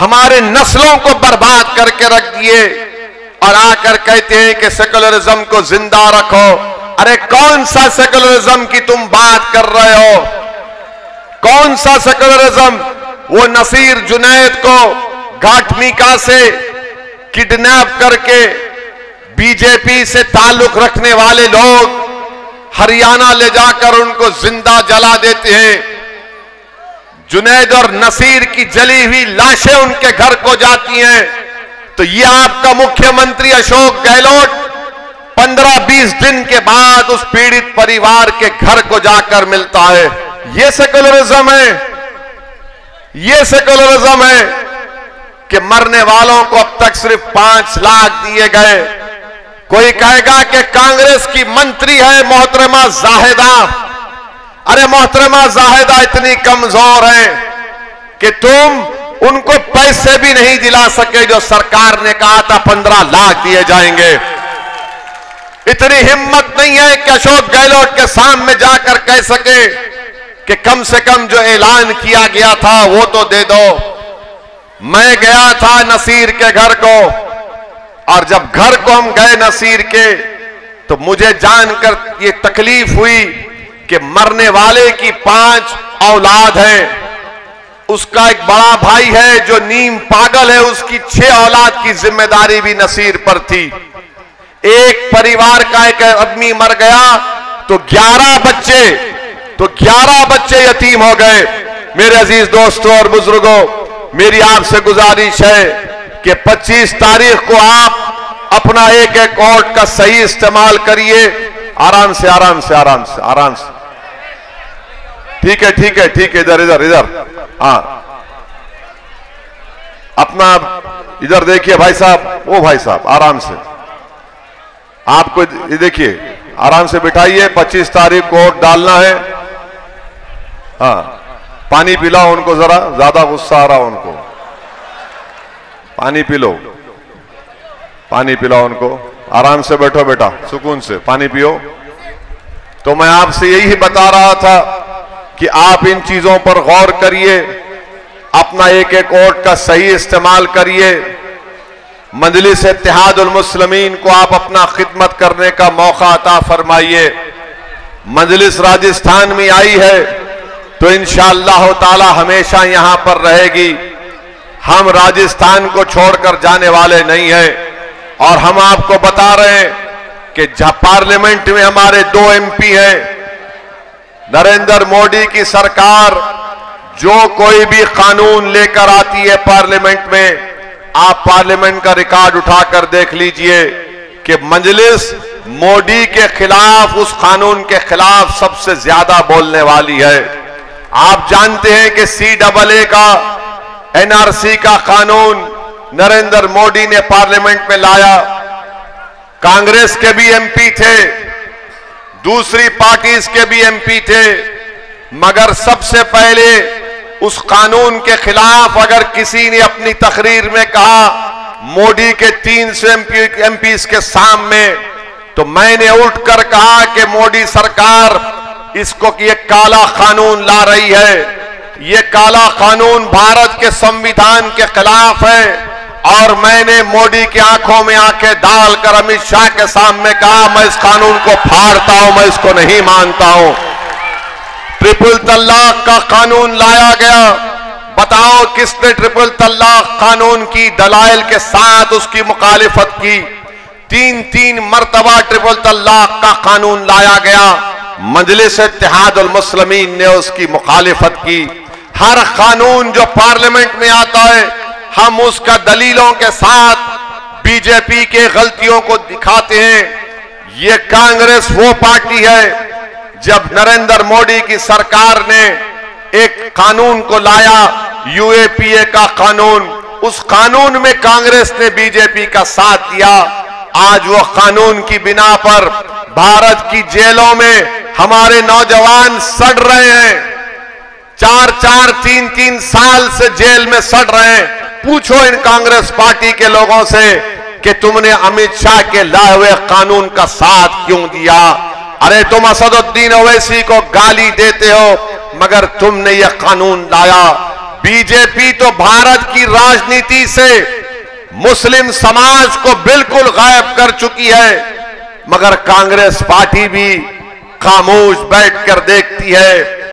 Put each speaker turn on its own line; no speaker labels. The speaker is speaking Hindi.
हमारे नस्लों को बर्बाद करके रख दिए और आकर कहते हैं कि सेकुलरिज्म को जिंदा रखो। अरे कौन सा सेकुलरिज्म की तुम बात कर रहे हो? कौन सा सेकुलरिज्म? वो नसीर जुनैद को घाटमीका से किडनैप करके बीजेपी से ताल्लुक रखने वाले लोग हरियाणा ले जाकर उनको जिंदा जला देते हैं। जुनैद और नसीर की जली हुई लाशें उनके घर को जाती हैं। तो ये आपका मुख्यमंत्री अशोक गहलोत 15-20 दिन के बाद उस पीड़ित परिवार के घर को जाकर मिलता है। ये सेकुलरिज्म है? ये सेकुलरिज्म है कि मरने वालों को अब तक सिर्फ 5 लाख दिए गए। कोई कहेगा कि कांग्रेस की मंत्री है मोहतरमा जाहिदा। अरे मोहतरमा जाहिदा इतनी कमजोर है कि तुम उनको पैसे भी नहीं दिला सके जो सरकार ने कहा था 15 लाख दिए जाएंगे। इतनी हिम्मत नहीं है कि अशोक गहलोत के सामने जाकर कह सके कि कम से कम जो ऐलान किया गया था वो तो दे दो। मैं गया था नसीर के घर को, और जब घर को हम गए नसीर के, तो मुझे जानकर ये तकलीफ हुई कि मरने वाले की 5 औलाद हैं। उसका एक बड़ा भाई है जो नीम पागल है, उसकी 6 औलाद की जिम्मेदारी भी नसीर पर थी। एक परिवार का एक आदमी मर गया तो 11 बच्चे यतीम हो गए। मेरे अजीज दोस्तों और बुजुर्गों, मेरी आपसे गुजारिश है कि 25 तारीख को आप अपना एक वोट का सही इस्तेमाल करिए। आराम से आराम से आराम से आराम से। ठीक है ठीक है ठीक है, इधर इधर इधर। हाँ, अपना इधर देखिए भाई साहब, वो भाई साहब आराम से। आपको ये देखिए, आराम से बिठाइए। 25 तारीख को वोट डालना है। हाँ, पानी पिलाओ उनको, जरा ज्यादा गुस्सा आ रहा उनको। पानी पी लो, पानी पिलाओ उनको। आराम से बैठो बेटा, सुकून से पानी पियो। तो मैं आपसे यही बता रहा था कि आप इन चीजों पर गौर करिए, अपना एक वोट का सही इस्तेमाल करिए। मजलिस इत्तेहादुल मुस्लिमीन को आप अपना खिदमत करने का मौका अता फरमाइए। मजलिस राजस्थान में आई है तो इंशाअल्लाह ताला हमेशा यहां पर रहेगी। हम राजस्थान को छोड़कर जाने वाले नहीं हैं। और हम आपको बता रहे हैं कि पार्लियामेंट में हमारे 2 MP हैं। नरेंद्र मोदी की सरकार जो कोई भी कानून लेकर आती है पार्लियामेंट में, आप पार्लियामेंट का रिकॉर्ड उठाकर देख लीजिए कि मजलिस मोदी के खिलाफ, उस कानून के खिलाफ सबसे ज्यादा बोलने वाली है। आप जानते हैं कि CAA का, NRC का कानून नरेंद्र मोदी ने पार्लियामेंट में लाया। कांग्रेस के भी MP थे, दूसरी पार्टीज के भी MP थे, मगर सबसे पहले उस कानून के खिलाफ अगर किसी ने अपनी तकरीर में कहा मोदी के 300 MPs के सामने, तो मैंने उठकर कहा कि मोदी सरकार इसको ये काला कानून ला रही है। ये काला कानून भारत के संविधान के खिलाफ है। और मैंने मोदी की आंखों में आंखें डालकर अमित शाह के सामने कहा, मैं इस कानून को फाड़ता हूं, मैं इसको नहीं मानता हूं। ट्रिपल तलाक का कानून लाया गया। बताओ किसने ट्रिपल तलाक कानून की दलाइल के साथ उसकी मुखालिफत की? 3 मर्तबा ट्रिपल तलाक का कानून लाया गया। मजलिस इत्तेहादुल मुस्लिमीन ने उसकी मुखालिफत की। हर कानून जो पार्लियामेंट में आता है, हम उसका दलीलों के साथ बीजेपी के गलतियों को दिखाते हैं। ये कांग्रेस वो पार्टी है, जब नरेंद्र मोदी की सरकार ने एक कानून को लाया, UAPA का कानून, उस कानून में कांग्रेस ने बीजेपी का साथ दिया। आज वो कानून की बिना पर भारत की जेलों में हमारे नौजवान सड़ रहे हैं। 4-4, 3-3 साल से जेल में सड़ रहे हैं। पूछो इन कांग्रेस पार्टी के लोगों से कि तुमने अमित शाह के लाए हुए कानून का साथ क्यों दिया? अरे तुम असदुद्दीन ओवैसी को गाली देते हो, मगर तुमने यह कानून लाया। बीजेपी तो भारत की राजनीति से मुस्लिम समाज को बिल्कुल गायब कर चुकी है, मगर कांग्रेस पार्टी भी खामोश बैठकर देखती है।